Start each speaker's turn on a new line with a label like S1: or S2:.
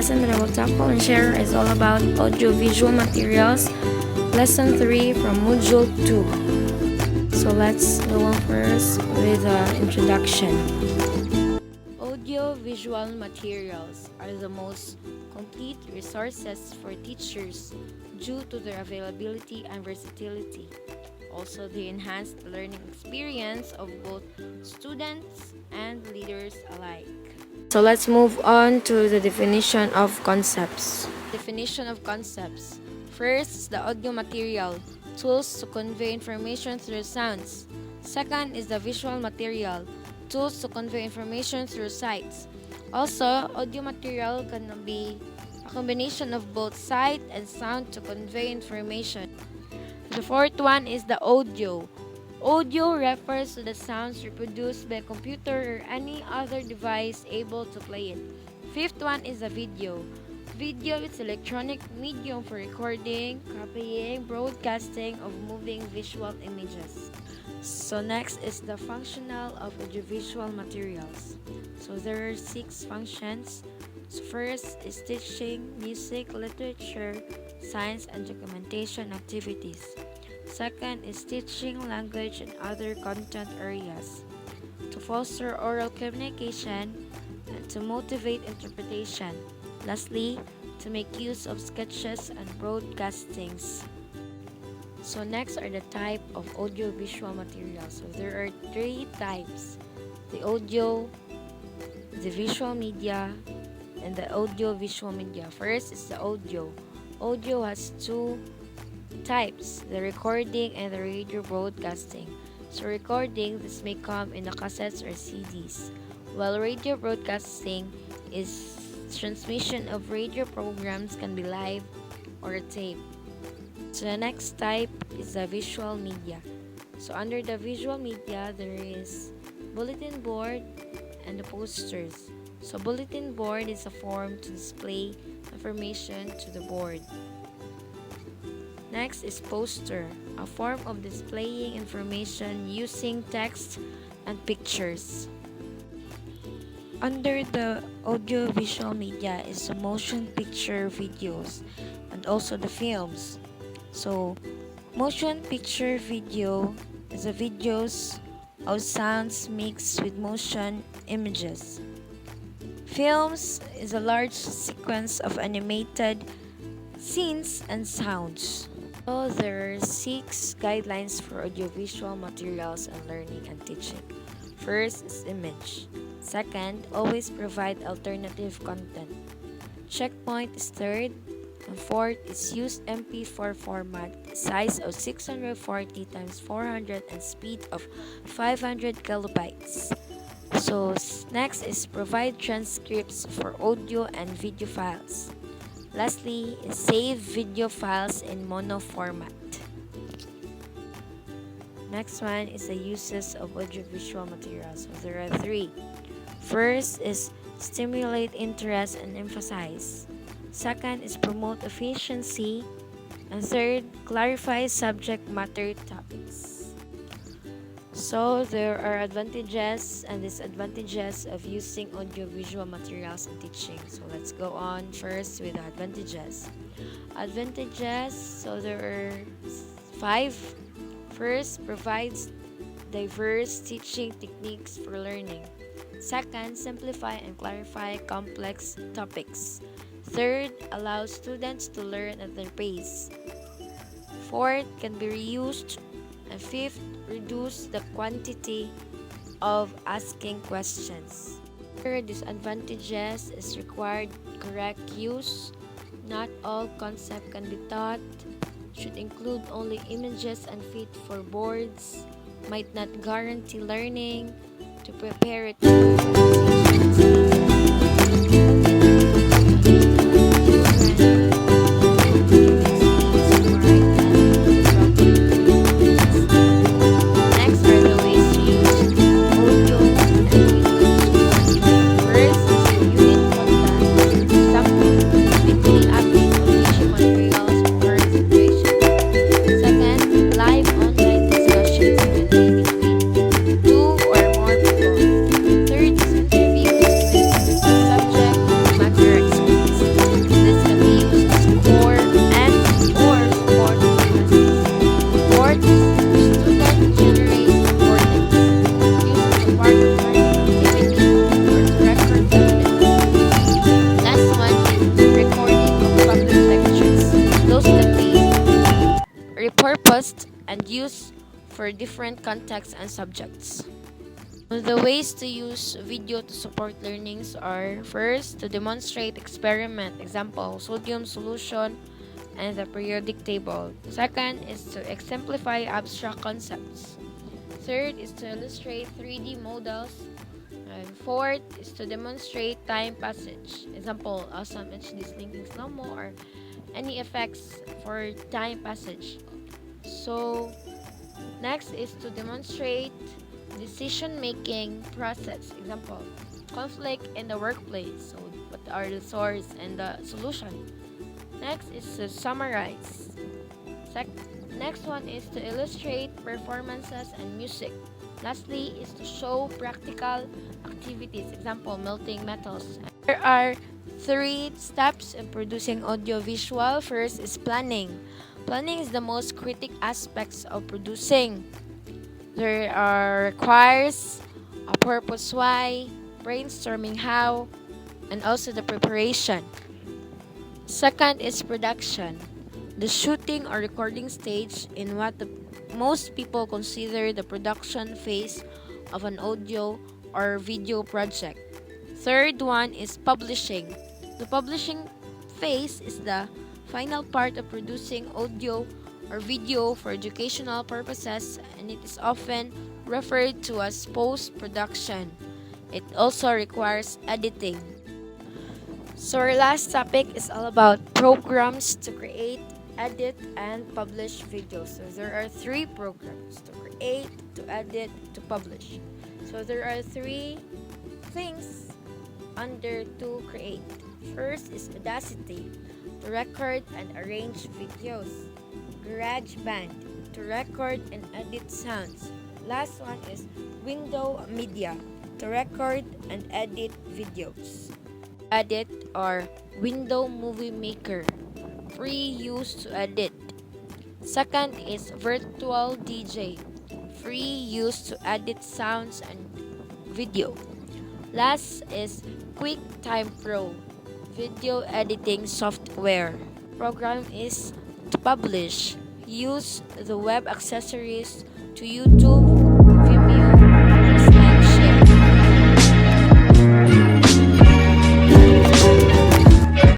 S1: lesson that I will tackle and share is all about audiovisual materials, lesson 3 from module 2. So let's go on first with the introduction. Audiovisual materials are the most complete resources for teachers due to their availability and versatility. Also, they enhance the learning experience of both students and leaders alike. So let's move on to the definition of concepts. Definition of concepts. First is the audio material, tools to convey information through sounds. Second is the visual material, tools to convey information through sights. Also, audio material can be a combination of both sight and sound to convey information. The fourth one is the audio. Audio refers to the sounds reproduced by a computer or any other device able to play it. Fifth one is the video. Video is electronic medium for recording, copying, broadcasting of moving visual images. So next is the functional of audiovisual materials. So there are 6 functions. So first is teaching, music, literature, science, and documentation activities. Second is teaching language and other content areas. To foster oral communication and to motivate interpretation. Lastly, to make use of sketches and broadcastings. So next are the type of audiovisual materials. So there are 3 types: the audio, the visual media, and the audiovisual media. First is the audio. Audio has 2 types, the recording and the radio broadcasting. So recording, this may come in the cassettes or CDs, while radio broadcasting is transmission of radio programs, can be live or a tape. So the next type is the visual media. So under the visual media, there is bulletin board and the posters. So bulletin board is a form to display information to the board. Next is poster, a form of displaying information using text and pictures. Under the audiovisual media is the motion picture videos and also the films. So motion picture video is the videos of sounds mixed with motion images. Films is a large sequence of animated scenes and sounds. So there are 6 guidelines for audiovisual materials and learning and teaching. First is image. Second, always provide alternative content. Checkpoint is third. And fourth is use MP4 format, size of 640 x 400 and speed of 500 kilobytes. So next is provide transcripts for audio and video files. Lastly is save video files in mono format. Next one is the uses of audiovisual materials. So there are 3. First is stimulate interest and emphasize. Second is promote efficiency. And third, clarify subject matter topics. So there are advantages and disadvantages of using audiovisual materials in teaching. So let's go on first with the advantages. Advantages, so there are 5. First, provides diverse teaching techniques for learning. Second, simplify and clarify complex topics. Third, allows students to learn at their pace. Fourth, can be reused. And fifth, reduce the quantity of asking questions. Third, disadvantages is required correct use. Not all concept can be taught. Should include only images and fit for boards. Might not guarantee learning. To prepare it cost, and use for different contexts and subjects. The ways to use video to support learnings are: first, to demonstrate experiment, example, sodium solution and the periodic table. Second is to exemplify abstract concepts. Third is to illustrate 3D models. And fourth is to demonstrate time passage. Example, awesome HD slinking slow-mo or any effects for time passage. So, next is to demonstrate decision-making process. Example, conflict in the workplace. So, what are the source and the solution? Next is to summarize. Next one is to illustrate performances and music. Lastly is to show practical activities, example, melting metals. There are 3 steps in producing audiovisual. First is planning. Planning is the most critical aspects of producing. There requires a purpose why, brainstorming how, and also the preparation. Second is production. The shooting or recording stage in what most people consider the production phase of an audio or video project. Third one is publishing. The publishing phase is the final part of producing audio or video for educational purposes, and it is often referred to as post-production. It also requires editing. So our last topic is all about programs to create, edit, and publish videos. So there are 3 programs: to create, to edit, to publish. So there are 3 things under to create. First is Audacity, to record and arrange videos. GarageBand, to record and edit sounds. Last one is Window Media, to record and edit videos. Edit or Window Movie Maker, free use to edit. Second is Virtual DJ, free use to edit sounds and video. Last is QuickTime Pro, video editing software. Program is to publish, use the web accessories to YouTube,